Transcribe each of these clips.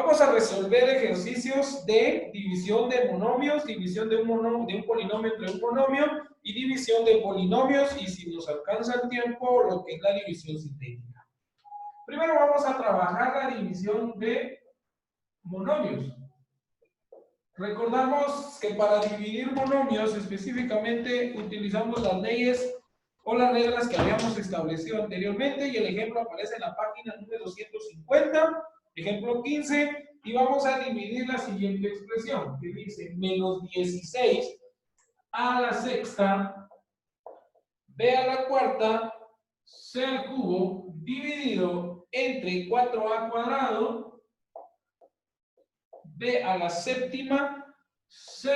Vamos a resolver ejercicios de división de monomios, división de un polinomio entre un monomio y división de polinomios, y si nos alcanza el tiempo, lo que es la división sintética. Primero vamos a trabajar la división de monomios. Recordamos que para dividir monomios específicamente utilizamos las leyes o las reglas que habíamos establecido anteriormente, y el ejemplo aparece en la página número 150, ejemplo 15, y vamos a dividir la siguiente expresión, que dice menos 16 a la sexta, b a la cuarta, c al cubo, dividido entre 4a cuadrado, b a la séptima, c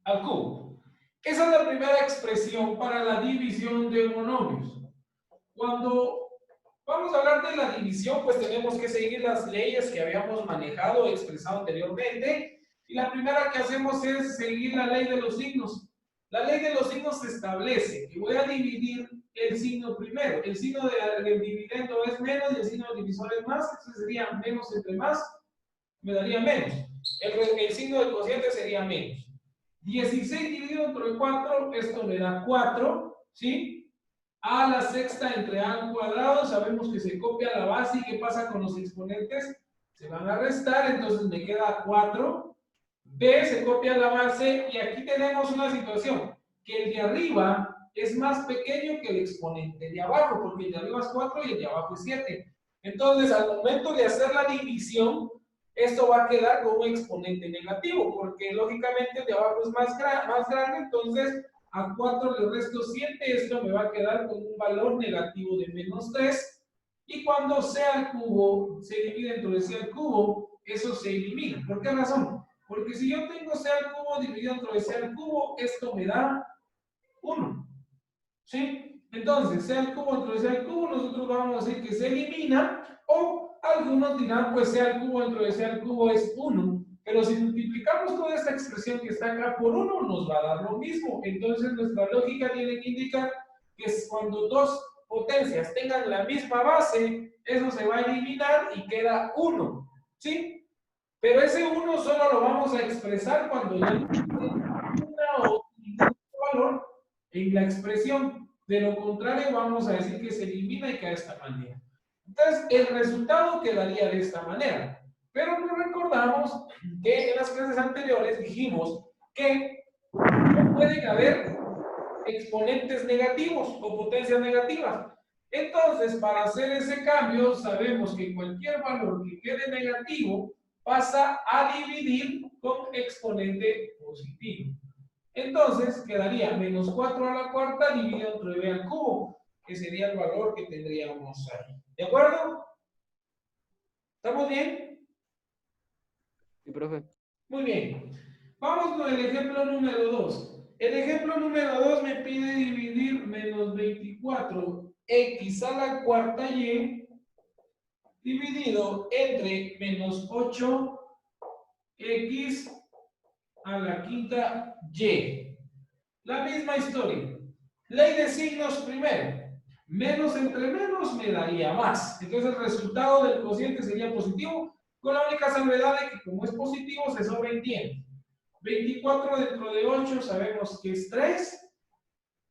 al cubo. Esa es la primera expresión para la división de monomios. Cuando vamos a hablar de la división, pues tenemos que seguir las leyes que habíamos manejado o expresado anteriormente. Y la primera que hacemos es seguir la ley de los signos. La ley de los signos establece que voy a dividir el signo primero. El signo del dividendo es menos y el signo del divisor es más. Entonces sería menos entre más, me daría menos. El signo del cociente sería menos. 16 dividido entre 4, esto me da 4, ¿sí? A la sexta entre a al cuadrado, sabemos que se copia la base, y ¿qué pasa con los exponentes? Se van a restar, entonces me queda 4. B se copia la base, y aquí tenemos una situación, que el de arriba es más pequeño que el exponente de abajo, porque el de arriba es 4 y el de abajo es 7. Entonces, al momento de hacer la división, esto va a quedar con un exponente negativo, porque lógicamente el de abajo es más grande, entonces a 4 le resto 7, esto me va a quedar con un valor negativo de menos 3, y cuando c al cubo se divide entre c al cubo, eso se elimina. ¿Por qué razón? Porque si yo tengo c al cubo dividido entre c al cubo, esto me da 1, ¿sí? Entonces, c al cubo entre c al cubo, nosotros vamos a decir que se elimina, o algunos dirán, pues c al cubo entre c al cubo es 1, pero si multiplicamos toda esta expresión que está acá por 1, nos va a dar lo mismo. Entonces, nuestra lógica tiene que indicar que es cuando dos potencias tengan la misma base, eso se va a eliminar y queda 1, ¿sí? Pero ese 1 solo lo vamos a expresar cuando ya no una o ningún valor en la expresión. De lo contrario, vamos a decir que se elimina y queda de esta manera. Entonces, el resultado quedaría de esta manera. Pero nos recordamos que en las clases anteriores dijimos que no pueden haber exponentes negativos o potencias negativas. Entonces, para hacer ese cambio, sabemos que cualquier valor que quede negativo pasa a dividir con exponente positivo. Entonces, quedaría menos 4 a la cuarta dividido entre b al cubo, que sería el valor que tendríamos ahí. ¿De acuerdo? ¿Estamos bien? Sí, profe. Muy bien. Vamos con el ejemplo número 2. El ejemplo número 2 me pide dividir menos 24x a la cuarta y dividido entre menos 8x a la quinta y. La misma historia. Ley de signos primero. Menos entre menos me daría más. Entonces el resultado del cociente sería positivo, con la única salvedad de que como es positivo se sobreentiende. 24 dentro de 8 sabemos que es 3.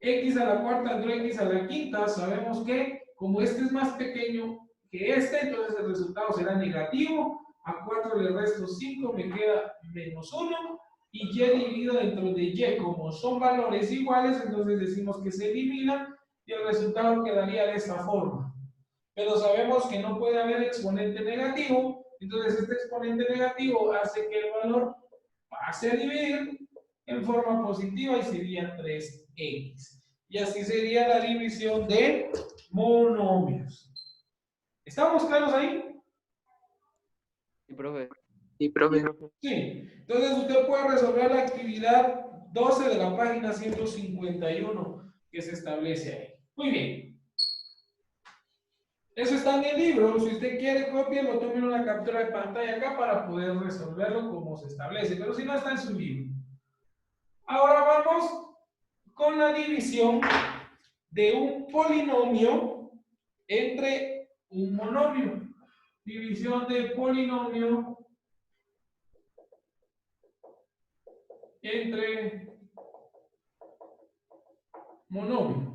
X a la cuarta entre X a la quinta, sabemos que como este es más pequeño que este, entonces el resultado será negativo. A 4 le resto 5, me queda menos 1. Y y dividido dentro de y, como son valores iguales, entonces decimos que se elimina y el resultado quedaría de esta forma. Pero sabemos que no puede haber exponente negativo, entonces este exponente negativo hace que el valor pase a dividir en forma positiva y sería 3x. Y así sería la división de monomios. ¿Estamos claros ahí? Sí, profe. Sí, profe. Sí. Entonces usted puede resolver la actividad 12 de la página 151 que se establece ahí. Muy bien. Eso está en el libro. Si usted quiere copiarlo, tome una captura de pantalla acá para poder resolverlo como se establece. Pero si no, está en su libro. Ahora vamos con la división de un polinomio entre un monomio. División de polinomio entre monomio.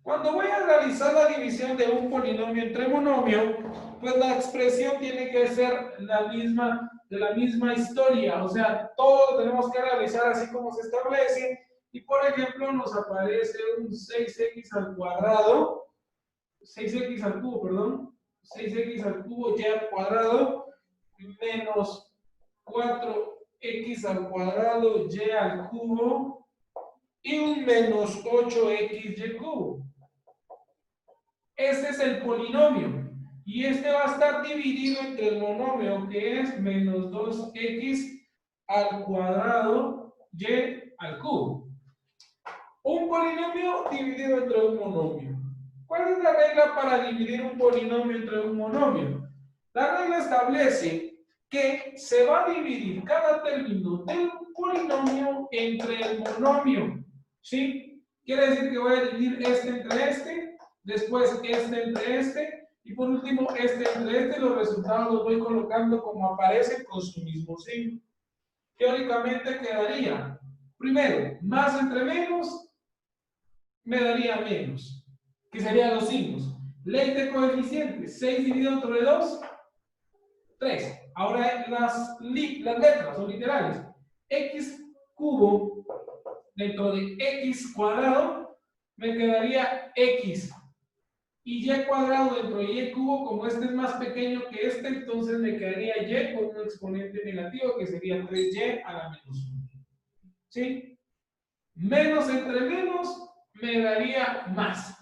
Cuando voy a realizar la división de un polinomio entre monomio, pues la expresión tiene que ser la misma, de la misma historia, o sea, todo lo tenemos que realizar así como se establece, y por ejemplo nos aparece un 6x al cuadrado, 6x al cubo, perdón, 6x al cubo y al cuadrado, menos 4x al cuadrado y al cubo, y un menos 8xy cubo. Este es el polinomio. Y este va a estar dividido entre el monomio, que es menos 2x al cuadrado y al cubo. Un polinomio dividido entre un monomio. ¿Cuál es la regla para dividir un polinomio entre un monomio? La regla establece que se va a dividir cada término del polinomio entre el monomio. ¿Sí? Quiere decir que voy a dividir este entre este, después este entre este, y por último este entre este. Los resultados los voy colocando como aparecen con su mismo signo. Teóricamente quedaría, primero, más entre menos, me daría menos, que serían los signos. Ley de coeficientes, 6 dividido entre 2, 3. Ahora las letras son literales. X cubo dentro de x cuadrado me quedaría x. Y y cuadrado dentro de y cubo, como este es más pequeño que este, entonces me quedaría y con un exponente negativo que sería 3y a la menos 1. ¿Sí? Menos entre menos me daría más.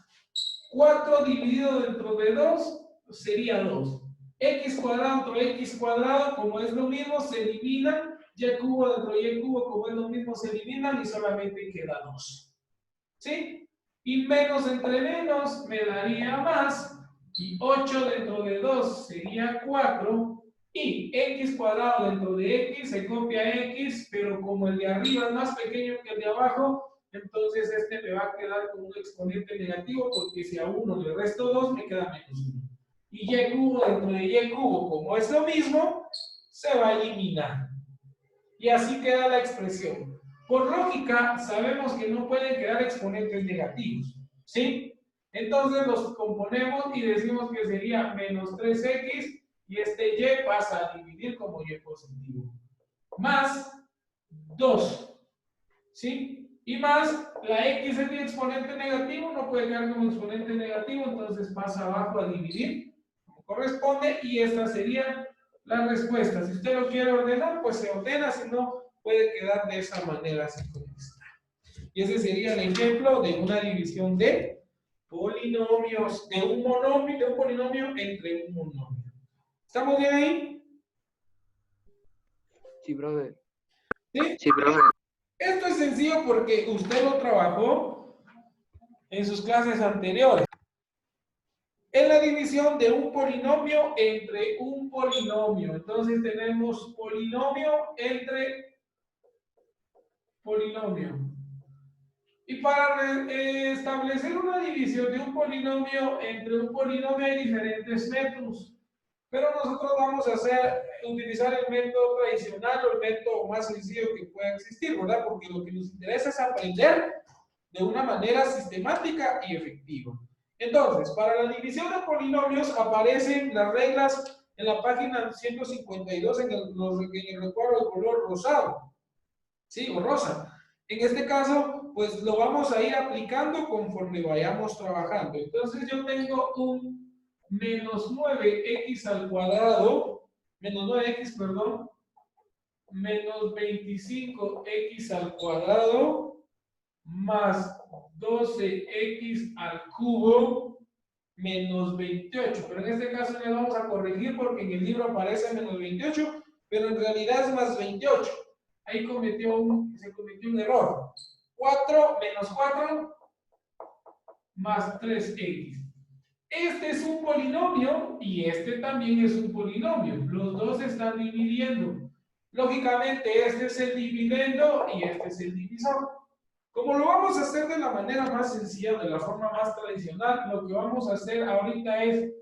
4 dividido dentro de 2 sería 2. X cuadrado entre x cuadrado, como es lo mismo, se eliminan. Y cubo dentro de y cubo, como es lo mismo, se eliminan y solamente queda 2. ¿Sí? Y menos entre menos me daría más. Y 8 dentro de 2 sería 4. Y x cuadrado dentro de x se copia x, pero como el de arriba es más pequeño que el de abajo, entonces este me va a quedar con un exponente negativo, porque si a 1 le resto 2, me queda menos 1. Y y cubo dentro de y cubo, como es lo mismo, se va a eliminar. Y así queda la expresión. Por lógica, sabemos que no pueden quedar exponentes negativos, ¿sí? Entonces los componemos y decimos que sería menos 3x, y este y pasa a dividir como y positivo. Más 2, ¿sí? Y más, la x es mi exponente negativo, no puede quedar como exponente negativo, entonces pasa abajo a dividir como corresponde, y esta sería la respuesta. Si usted lo quiere ordenar, pues se ordena, si no, puede quedar de esa manera, así como está. Y ese sería el ejemplo de una división de polinomios, de un monomio, de un polinomio entre un monomio. ¿Estamos bien ahí? Sí, profe. ¿Sí? Sí, profe. Esto es sencillo porque usted lo trabajó en sus clases anteriores. Es la división de un polinomio entre un polinomio. Entonces tenemos polinomio entre polinomio. Y para establecer una división de un polinomio entre un polinomio hay diferentes métodos. Pero nosotros vamos a utilizar el método tradicional o el método más sencillo que pueda existir, ¿verdad? Porque lo que nos interesa es aprender de una manera sistemática y efectiva. Entonces, para la división de polinomios aparecen las reglas en la página 152 en el recuadro de color rosado, ¿sí? O rosa. En este caso, pues lo vamos a ir aplicando conforme vayamos trabajando. Entonces yo tengo un menos 9x al cuadrado, menos 9x, perdón, menos 25x al cuadrado, más 12x al cubo, menos 28. Pero en este caso le vamos a corregir porque en el libro aparece menos 28, pero en realidad es más 28. Ahí se cometió un error. 4 menos 4 más 3x. Este es un polinomio y este también es un polinomio. Los dos están dividiendo. Lógicamente, este es el dividendo y este es el divisor. Como lo vamos a hacer de la manera más sencilla, de la forma más tradicional, lo que vamos a hacer ahorita es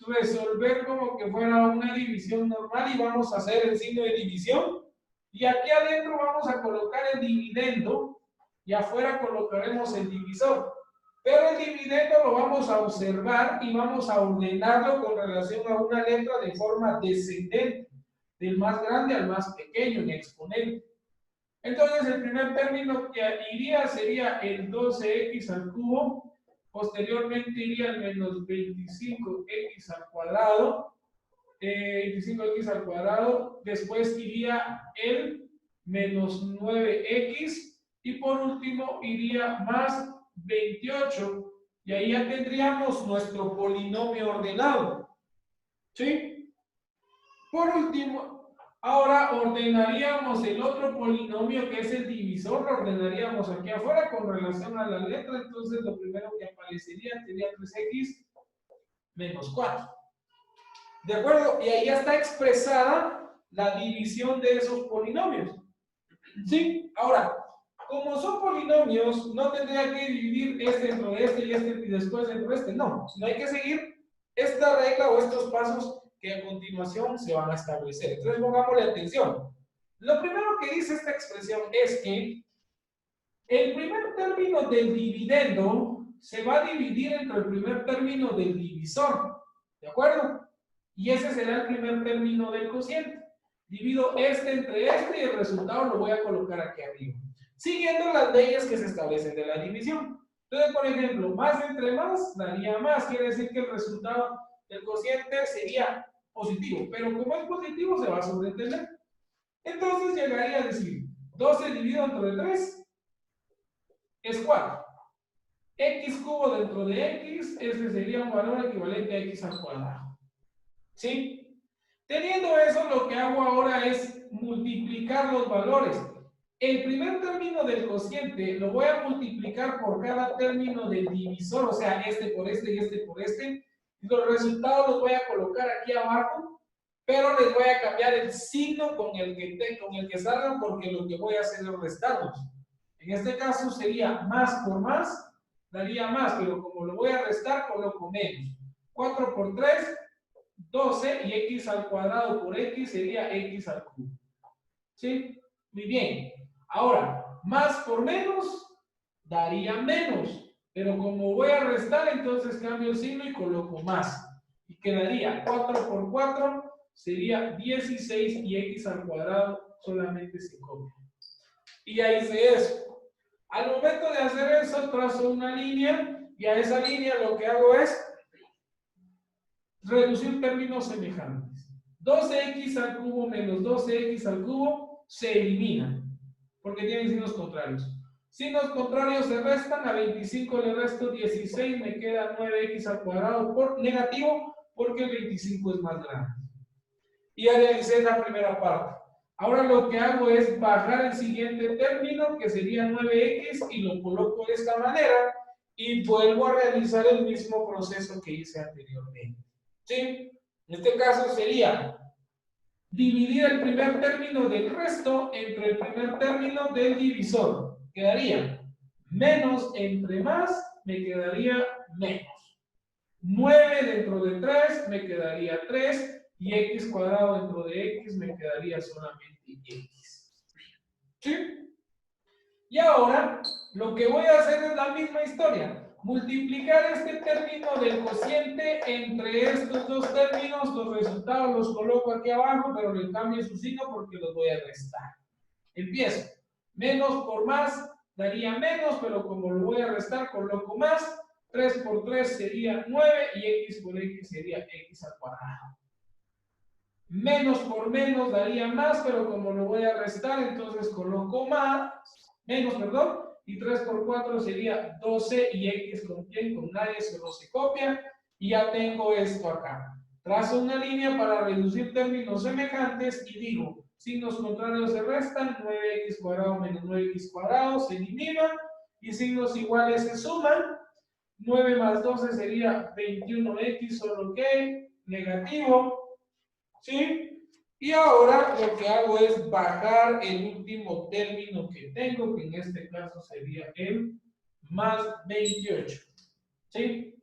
resolver como que fuera una división normal y vamos a hacer el signo de división Y aquí adentro vamos a colocar el dividendo y afuera colocaremos el divisor. Pero el dividendo lo vamos a observar y vamos a ordenarlo con relación a una letra de forma descendente, del más grande al más pequeño en exponente. Entonces el primer término que iría sería el 12x al cubo, posteriormente iría el menos 25x al cuadrado, 25x al cuadrado, después iría el menos 9x y por último iría más 28 y ahí ya tendríamos nuestro polinomio ordenado. ¿Sí? Por último, ahora ordenaríamos el otro polinomio que es el divisor, lo ordenaríamos aquí afuera con relación a la letra, entonces lo primero que aparecería sería 3x menos 4. ¿De acuerdo? Y ahí ya está expresada la división de esos polinomios. ¿Sí? Ahora, como son polinomios, no tendría que dividir este dentro de este y después dentro de este. No, sino hay que seguir esta regla o estos pasos que a continuación se van a establecer. Entonces, pongámosle atención. Lo primero que dice esta expresión es que el primer término del dividendo se va a dividir entre el primer término del divisor. ¿De acuerdo? Y ese será el primer término del cociente. Divido este entre este y el resultado lo voy a colocar aquí arriba, siguiendo las leyes que se establecen de la división. Entonces, por ejemplo, más entre más daría más, quiere decir que el resultado del cociente sería positivo, pero como es positivo se va a sobreentender. Entonces llegaría a decir 12 dividido entre 3 es 4. X cubo dentro de X, ese sería un valor equivalente a X al cuadrado. ¿Sí? Teniendo eso, lo que hago ahora es multiplicar los valores. El primer término del cociente lo voy a multiplicar por cada término del divisor, o sea, este por este y este por este. Los resultados los voy a colocar aquí abajo, pero les voy a cambiar el signo con el que salgan porque lo que voy a hacer es restarlos. En este caso sería más por más, daría más, pero como lo voy a restar, coloco menos. 4 por 3, 12 y x al cuadrado por x sería x al cubo. ¿Sí? Muy bien. Ahora, más por menos daría menos, pero como voy a restar, entonces cambio el signo y coloco más. Y quedaría 4 por 4 sería 16 y x al cuadrado solamente se copia. Y ya hice eso. Al momento de hacer eso, trazo una línea y a esa línea lo que hago es reducir términos semejantes. 12x al cubo menos 12x al cubo se eliminan porque tienen signos contrarios. Signos contrarios se restan, a 25 le resto 16, me queda 9x al cuadrado por negativo porque el 25 es más grande. Y ya realicé la primera parte. Ahora lo que hago es bajar el siguiente término, que sería 9x, y lo coloco de esta manera, y vuelvo a realizar el mismo proceso que hice anteriormente. ¿Sí? En este caso sería dividir el primer término del resto entre el primer término del divisor. Quedaría menos entre más, me quedaría menos. 9 dentro de 3 me quedaría 3 y x cuadrado dentro de x me quedaría solamente x. ¿Sí? Y ahora lo que voy a hacer es la misma historia. Multiplicar este término del cociente entre estos dos términos, los resultados los coloco aquí abajo, pero le cambio su signo porque los voy a restar. Empiezo. Menos por más daría menos, pero como lo voy a restar, coloco más. 3 por 3 sería 9 y x por x sería x al cuadrado. Menos por menos daría más, pero como lo voy a restar, entonces coloco más, menos, perdón, y 3 por 4 sería 12 y x con quién, con nadie, solo se copia y ya tengo esto acá. Trazo una línea para reducir términos semejantes y digo, signos contrarios se restan, 9x cuadrado menos 9x cuadrado se eliminan y signos iguales se suman. 9 más 12 sería 21x, solo que negativo. ¿Sí? Y ahora lo que hago es bajar el último término que tengo, que en este caso sería el más 28. ¿Sí?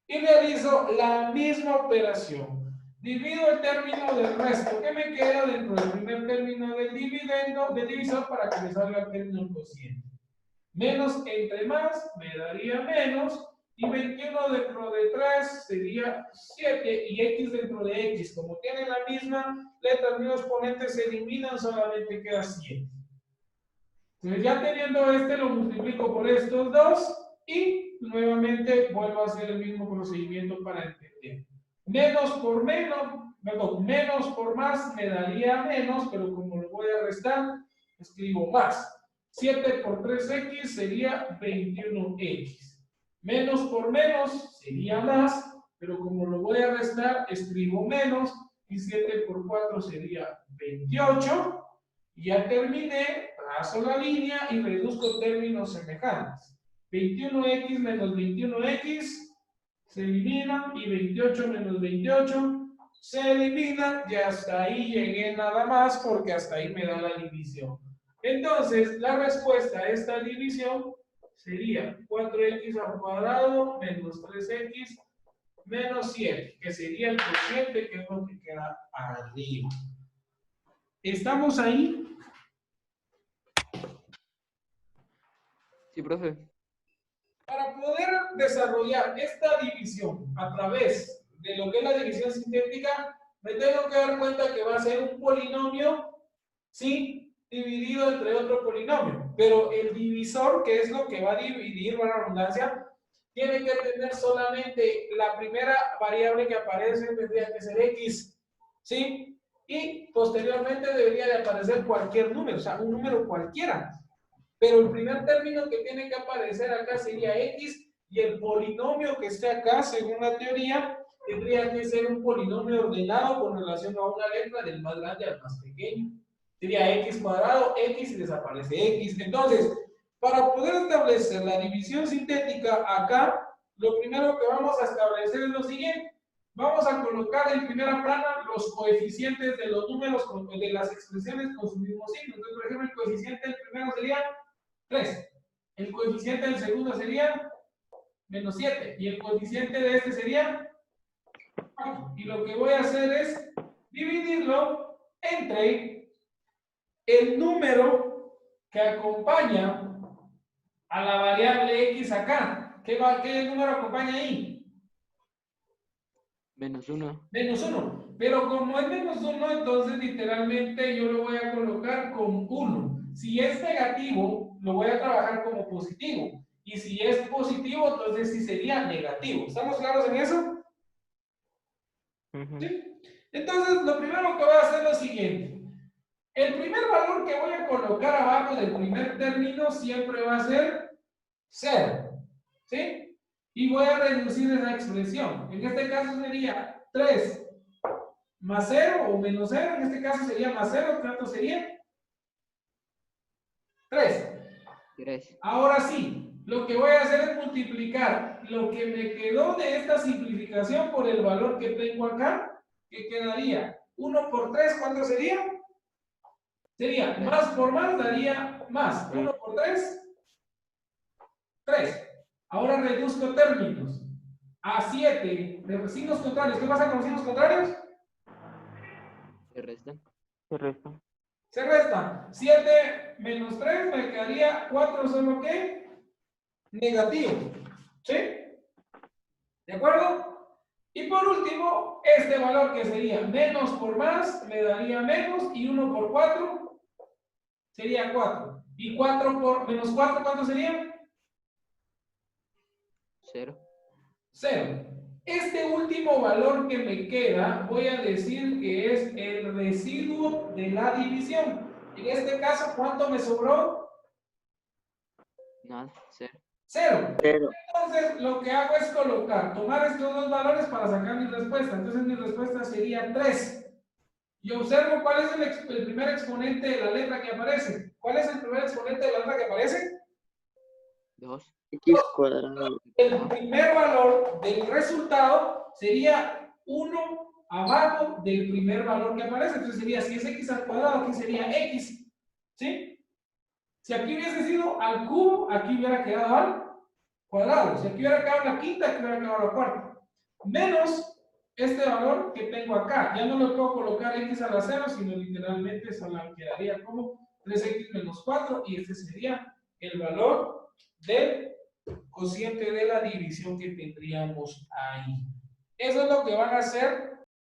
Y realizo la misma operación. Divido el término del resto. ¿Qué me queda dentro del primer término del dividendo? dividiendo del divisor para que me salga el término cociente. Menos entre más me daría menos, y 21 dentro de 3 sería 7, y x dentro de x, como tienen la misma letra, el mismo exponente, se eliminan, solamente queda 7. Entonces ya teniendo este, lo multiplico por estos dos, y nuevamente vuelvo a hacer el mismo procedimiento para entender. Menos por menos, perdón, menos por más me daría menos, pero como lo voy a restar, escribo más. 7 por 3x sería 21x. Menos por menos sería más, pero como lo voy a restar, escribo menos, y 7 por 4 sería 28. Y ya terminé, trazo la línea y reduzco términos semejantes. 21x menos 21x se eliminan, y 28 menos 28 se eliminan, y hasta ahí llegué nada más, porque hasta ahí me da la división. Entonces, la respuesta a esta división sería 4x al cuadrado menos 3x menos 7, que sería el cociente, que es lo que queda arriba. ¿Estamos ahí? Sí, profe. Para poder desarrollar esta división a través de lo que es la división sintética, me tengo que dar cuenta que va a ser un polinomio, ¿sí?, dividido entre otro polinomio. Pero el divisor, que es lo que va a dividir, la redundancia, tiene que tener solamente la primera variable que aparece, tendría que ser x, ¿sí? Y posteriormente debería de aparecer cualquier número, o sea, un número cualquiera. Pero el primer término que tiene que aparecer acá sería x, y el polinomio que esté acá, según la teoría, tendría que ser un polinomio ordenado con relación a una letra del más grande al más pequeño. Sería x cuadrado, x, y desaparece x. Entonces, para poder establecer la división sintética acá, lo primero que vamos a establecer es lo siguiente. Vamos a colocar en primera plana los coeficientes de los números, de las expresiones con su mismo signo. Entonces, por ejemplo, el coeficiente del primero sería 3. El coeficiente del segundo sería menos 7. Y el coeficiente de este sería 4. Y lo que voy a hacer es dividirlo entre el número que acompaña a la variable x acá. ¿Qué número acompaña ahí? Menos 1. Menos 1. Pero como es menos 1, entonces literalmente yo lo voy a colocar con 1. Si es negativo, lo voy a trabajar como positivo. Y si es positivo, entonces sí sería negativo. ¿Estamos claros en eso? ¿Sí? Entonces, lo primero que voy a hacer es lo siguiente. El primer valor que voy a colocar abajo del primer término siempre va a ser 0. ¿Sí? Y voy a reducir esa expresión. En este caso sería 3 más 0 o menos 0. En este caso sería más 0. ¿Cuánto sería? 3. 3. Ahora sí, lo que voy a hacer es multiplicar lo que me quedó de esta simplificación por el valor que tengo acá, que quedaría 1 por 3, ¿cuánto sería? Sería más por más, daría más. 1 por 3, 3. Ahora reduzco términos a 7 de signos contrarios. ¿Qué pasa con los signos contrarios? Se restan. Se restan. 7 menos 3 me quedaría 4, solo que negativo. ¿Sí? ¿De acuerdo? Y por último, este valor que sería menos por más me daría menos, y 1 por 4 sería 4. Y 4 por menos 4, ¿cuánto sería? 0. 0. Este último valor que me queda, voy a decir que es el residuo de la división. En este caso, ¿cuánto me sobró? Nada. 0. 0. Entonces, lo que hago es tomar estos dos valores para sacar mi respuesta. Entonces, mi respuesta sería 3. Y observo cuál es el primer exponente de la letra que aparece. ¿Cuál es el primer exponente de la letra que aparece? 2. X cuadrado. El primer valor del resultado sería 1 abajo del primer valor que aparece. Entonces sería, si es x al cuadrado, aquí sería x. ¿Sí? Si aquí hubiese sido al cubo, aquí hubiera quedado al cuadrado. Si aquí hubiera quedado la quinta, aquí hubiera quedado la cuarta. Menos este valor que tengo acá. Ya no le puedo colocar x a la 0, sino literalmente solo quedaría como 3x menos 4 y este sería el valor del cociente de la división que tendríamos ahí. Eso es lo que van a hacer